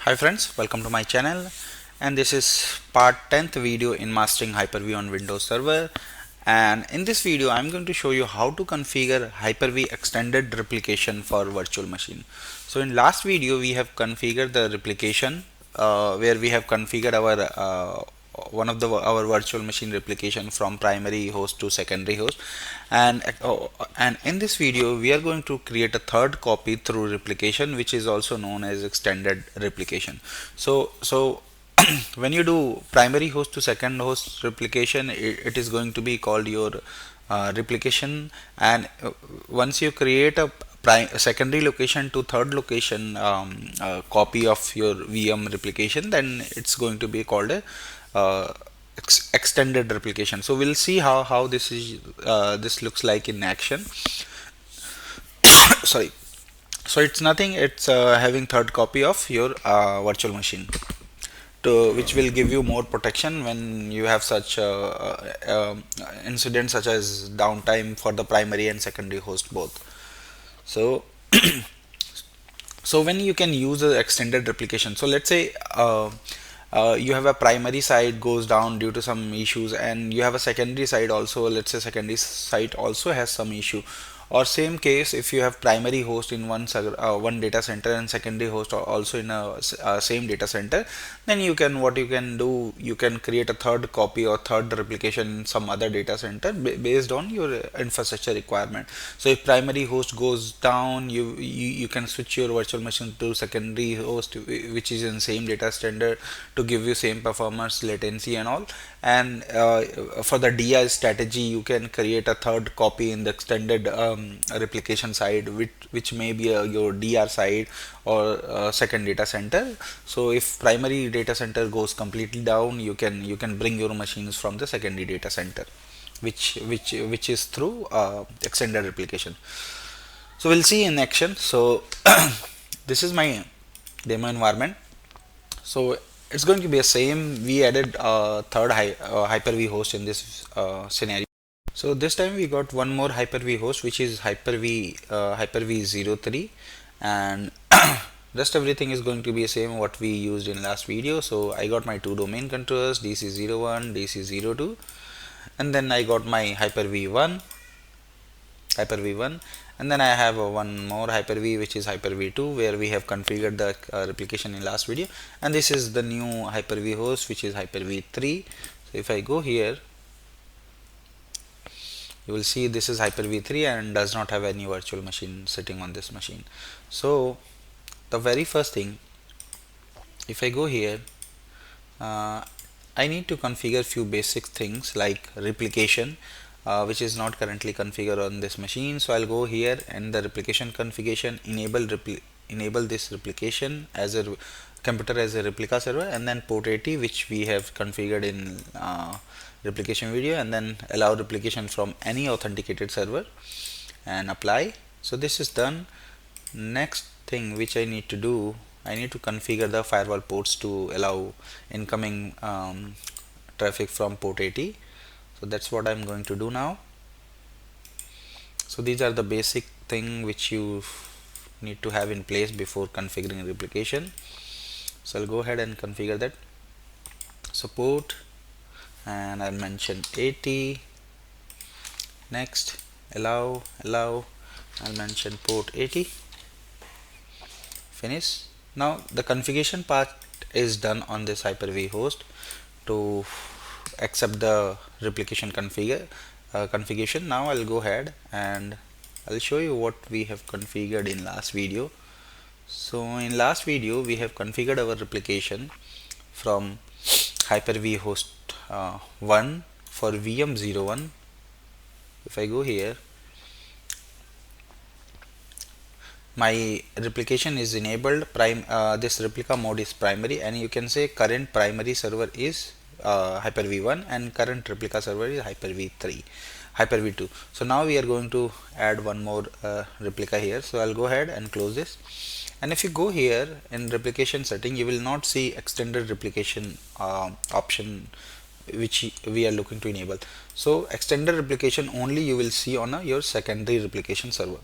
Hi friends, welcome to my channel, and this is part 10th video in mastering Hyper-V on Windows Server. And in this video I'm going to show you how to configure Hyper-V extended replication for virtual machine. So in last video we have configured the replication where we have configured our one of our virtual machine replication from primary host to secondary host, and in this video we are going to create a third copy through replication, which is also known as extended replication. So when you do primary host to second host replication, it is going to be called your replication. And once you create a secondary location to third location copy of your VM replication, then it's going to be called a extended replication. So we'll see how this looks like in action. Sorry. So it's nothing, it's having third copy of your virtual machine, which will give you more protection when you have such incidents such as downtime for the primary and secondary host both. So so when you can use a extended replication, so let's say you have a primary site goes down due to some issues, and you have a secondary site also. Let's say secondary site also has some issue, or same case if you have primary host in one data center and secondary host also in a same data center, then what you can do, you can create a third copy or third replication in some other data center based on your infrastructure requirement. So if primary host goes down, you can switch your virtual machine to secondary host which is in same data center to give you same performance, latency and all. And for the DI strategy, you can create a third copy in the extended replication side, which may be your DR side or second data center. So if primary data center goes completely down, you can bring your machines from the secondary data center, which is through extended replication. So we'll see in action. So this is my demo environment. So it's going to be the same. We added a third Hyper-V host in this scenario. So this time we got one more Hyper-V host, which is Hyper-V 03, and rest everything is going to be the same what we used in last video. So I got my two domain controllers, DC01, DC02, and then I got my Hyper-V1, and then I have one more Hyper-V, which is Hyper-V2, where we have configured the replication in last video. And this is the new Hyper-V host, which is Hyper-V3. So if I go here, you will see this is Hyper-V3 and does not have any virtual machine sitting on this machine. So the very first thing, if I go here, I need to configure few basic things like replication, which is not currently configured on this machine. So I'll go here and the replication configuration, enable this replication as a computer as a replica server, and then port 80, which we have configured in replication video, and then allow replication from any authenticated server and apply. So this is done. Next thing which I need to do, I need to configure the firewall ports to allow incoming traffic from port 80. So that's what I'm going to do now. So these are the basic thing which you need to have in place before configuring replication. So I'll go ahead and configure that. So port, and I'll mention 80. Next, allow, I'll mention port 80. Finish. Now the configuration part is done on this Hyper-V host to accept the replication configuration. Now I'll go ahead and I'll show you what we have configured in last video. So in last video we have configured our replication from Hyper-V host 1 for VM01. If I go here, my replication is enabled. This replica mode is primary, and you can say current primary server is Hyper-V1 and current replica server is Hyper-V2. So now we are going to add one more replica here. So I'll go ahead and close this. And if you go here in replication setting, you will not see extended replication option which we are looking to enable. So extended replication only you will see on your secondary replication server.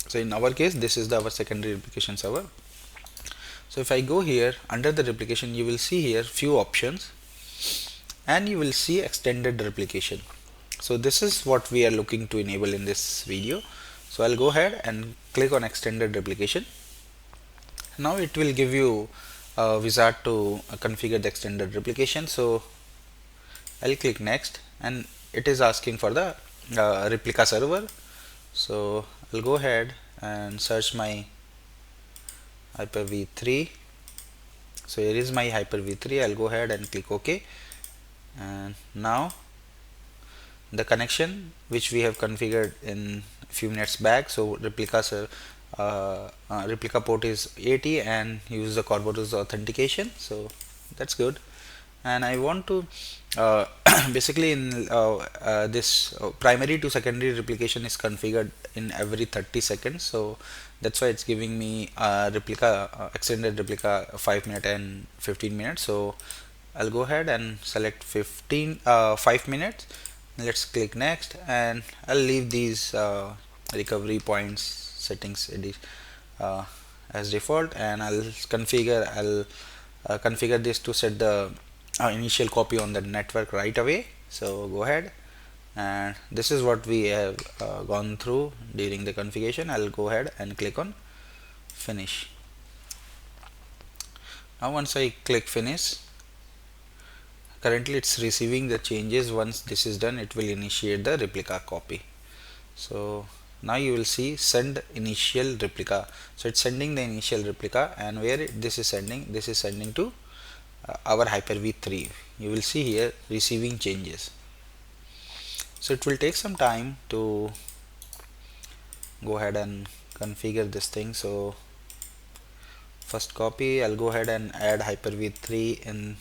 So in our case, this is our secondary replication server. So if I go here under the replication, you will see here few options, and you will see extended replication. So this is what we are looking to enable in this video. So I'll go ahead and click on extended replication. Now it will give you a wizard to configure the extended replication. So I'll click next, and it is asking for the replica server. So I'll go ahead and search my Hyper-V3. So here is my Hyper-V3. I'll go ahead and click OK. And now the connection which we have configured in a few minutes back. So replica port is 80 and use the Corbotus authentication. So that's good. And I want to basically in this primary to secondary replication is configured in every 30 seconds. So that's why it's giving me replica extended replica 5 minutes and 15 minutes. So I'll go ahead and select 5 minutes. Let's click next, and I'll leave these recovery points settings uh, as default, and I'll configure this to set the initial copy on the network right away. So go ahead, and this is what we have gone through during the configuration. I'll go ahead and click on finish. Now once I click finish, currently it's receiving the changes. Once this is done, it will initiate the replica copy. So now you will see send initial replica. So it's sending the initial replica, and where this is sending to our Hyper-V3. You will see here receiving changes. So it will take some time to go ahead and configure this thing. So first copy, I'll go ahead and add Hyper-V3 in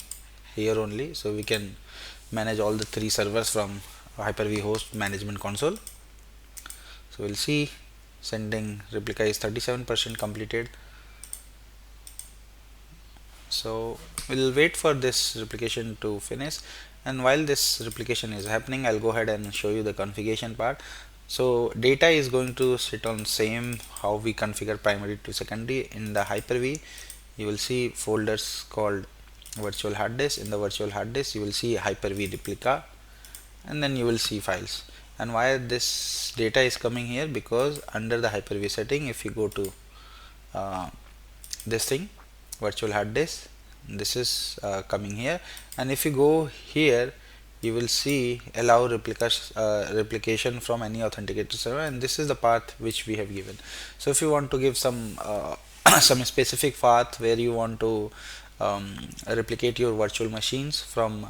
here only, so we can manage all the 3 servers from Hyper-V host management console. So we'll see sending replica is 37% completed. So we'll wait for this replication to finish, and while this replication is happening, I'll go ahead and show you the configuration part. So data is going to sit on same how we configure primary to secondary. In the Hyper-V, you will see folders called virtual hard disk. In the virtual hard disk, you will see Hyper-V replica, and then you will see files. And why this data is coming here? Because under the Hyper-V setting, if you go to this thing, virtual hard disk, this is coming here, and if you go here, you will see allow replication from any authenticator server, and this is the path which we have given. So if you want to give some some specific path where you want to replicate your virtual machines from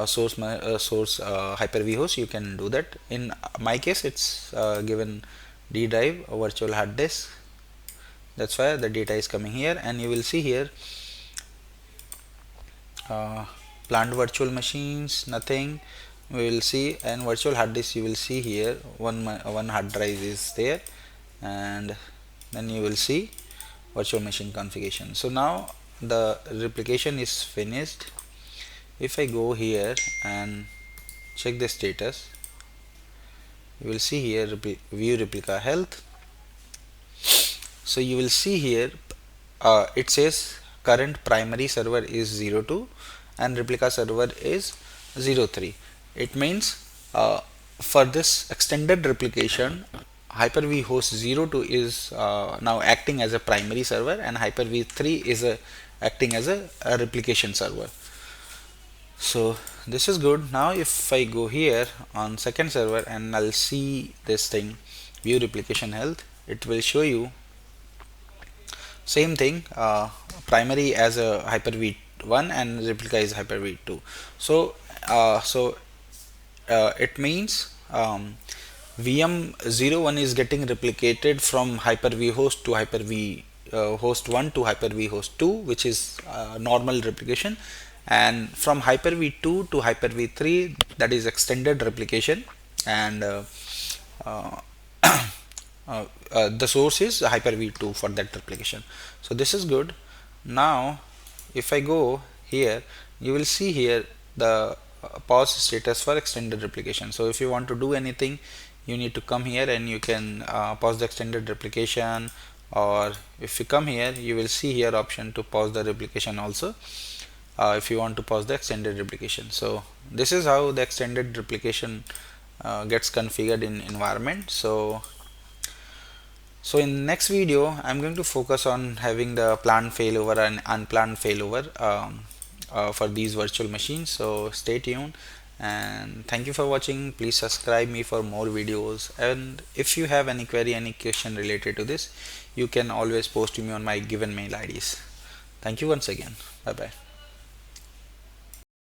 source Hyper-V host, you can do that. In my case, it's given D drive virtual hard disk. That's why the data is coming here, and you will see here planned virtual machines, nothing we will see, and virtual hard disk you will see here one hard drive is there, and then you will see virtual machine configuration. So now the replication is finished. If I go here and check the status, you will see here view replica health. So you will see here it says current primary server is 02 and replica server is 03. It means for this extended replication, Hyper-V host 02 is now acting as a primary server, and Hyper-V 3 is acting as a replication server. So this is good. Now if I go here on second server and I'll see this thing, view replication health, it will show you same thing, primary as a Hyper-V 1 and replica is Hyper-V 2. So it means VM 01 is getting replicated from Hyper-V host to Hyper-V host 1 to Hyper-V host 2, which is normal replication, and from Hyper-V 2 to Hyper-V 3, that is extended replication, and the source is Hyper-V 2 for that replication. So this is good. Now if I go here, you will see here the pause status for extended replication. So if you want to do anything, you need to come here and you can pause the extended replication, or if you come here, you will see here option to pause the replication also, if you want to pause the extended replication. So this is how the extended replication gets configured in environment. So in next video, I'm going to focus on having the planned failover and unplanned failover for these virtual machines. So stay tuned and thank you for watching. Please subscribe me for more videos. And if you have any query, any question related to this, you can always post to me on my given mail IDs. Thank you once again. Bye bye.